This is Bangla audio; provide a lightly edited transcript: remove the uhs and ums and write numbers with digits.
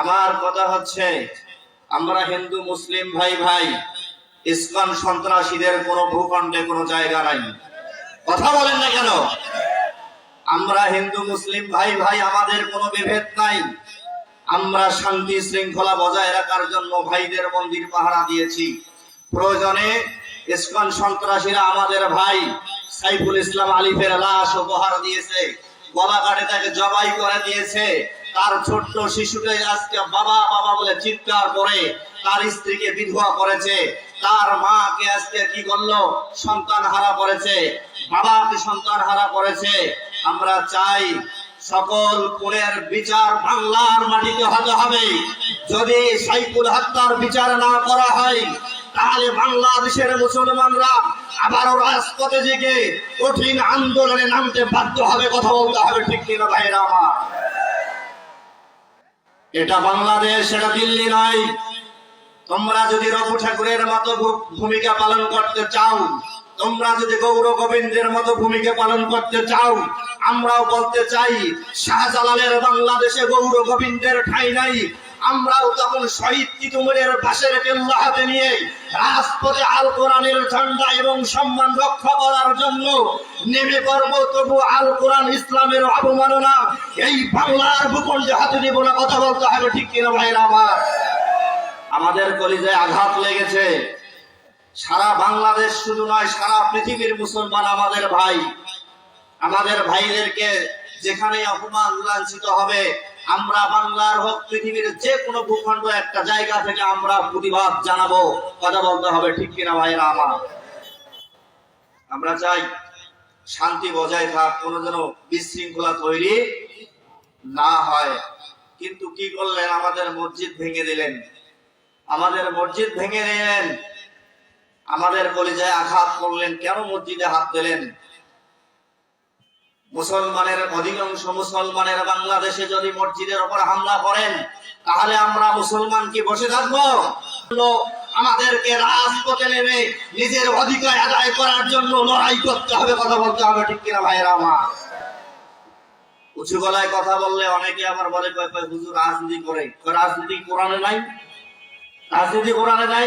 আমার কথা হচ্ছে, আমরা হিন্দু মুসলিম ভাই ভাই, ইসকন সন্ত্রাসীদের কোনো ভূখণ্ডে কোনো জায়গা নাই। কথা বলেন না কেন? আমরা হিন্দু মুসলিম ভাই ভাই, আমাদের কোনো বিভেদ নাই। আমরা শান্তি শৃঙ্খলা বজায় রাখার জন্য ভাইদের মন্দির পাহারা দিয়েছি। প্রয়োজনে ইসকন সন্ত্রাসীরা আমাদের ভাই সাইফুল ইসলাম আলিফের লাশ উপহার দিয়েছে, গলা কাটে তাকে জবাই করে দিয়েছে। তার ছোট্ট শিশুকে আজকে বাবা বাবা বলে চিৎকার করে তার স্ত্রীকে বিধবা করেছে, তার মাকে আজকে কি করলো, সন্তান হারা করেছে, বাবাকে সন্তান হারা করেছে। আমরা চাই সকল খুনের বিচার বাংলার মাটিতে হতে হবে। যদি সাইফুল হত্যার বিচার না করা হয়, তাহলে বাংলাদেশের মুসলমানরা আবারও রাজপথে জেগে কঠিন আন্দোলনে নামতে বাধ্য হবে। কথা বলতে হবে, ঠিক কিনা ভাইরা আমার? এটা বাংলাদেশ, এটা দিল্লি নয়। তোমরা যদি রঘু ঠাকুরের মতো ভূমিকা পালন করতে চাও, তোমরা যদি গৌর গোবিন্দের মতো ভূমিকা পালন করতে চাও, আমরাও বলতে চাই শাহজালালের বাংলাদেশে গৌর গোবিন্দের ঠাঁই নাই। আমরাও তখন শহীদ তিতুমিরের পাশের কেল্লা হাতে নিয়ে রাজপথে আল কোরআনের ঝান্ডা এবং সম্মান রক্ষা করার জন্য নেমে পড়ব। তবু আল কোরআন ইসলামের অবমাননা এই বাংলার ভূখণ্ডে হাতে নিব না। কথা বলতে হবে, ঠিক কিনা ভাইরা আমার? আমাদের কলিজায় আঘাত লেগেছে। সারা বাংলাদেশ শুধু নয়, সারা পৃথিবীর মুসলমান আমাদের ভাই। আমাদের ভাইদেরকে যেখানে অপমান লাঞ্ছিত হবে, আমরা বাংলার হোক পৃথিবীর যে কোনো ভূখণ্ড একটা জায়গা থেকে আমরা প্রতিবাদ জানাবো। কথা বলতে হবে, ঠিক কিনা ভাইরা আমার? আমরা চাই শান্তি বজায় থাক, কোনো যেন বিশৃঙ্খলা তৈরি না হয়। কিন্তু কি করলেন? আমাদের মসজিদ ভেঙে দিলেন, আমাদের মসজিদ ভেঙে দিলেন, আমাদের কলিজায় আঘাত করলেন। কেন মসজিদে হাত দিলেন? মুসলমানের অধিকাংশ মুসলমানের বাংলাদেশে যদি মসজিদের উপর হামলা করেন, তাহলে আমরা মুসলমান কি বসে থাকবো? আমাদেরকে রাজপথে নেমে নিজের অধিকার আদায় করার জন্য লড়াই করতে হবে। কথা বলতে হবে, ঠিক কিনা ভাইরা আমার? উঁচু গলায় কথা বললে অনেকে আবার বলে হুজুর রাজনীতি করে। রাজনীতি কোরআনে নাই, রাজনীতি কোরআনে নাই।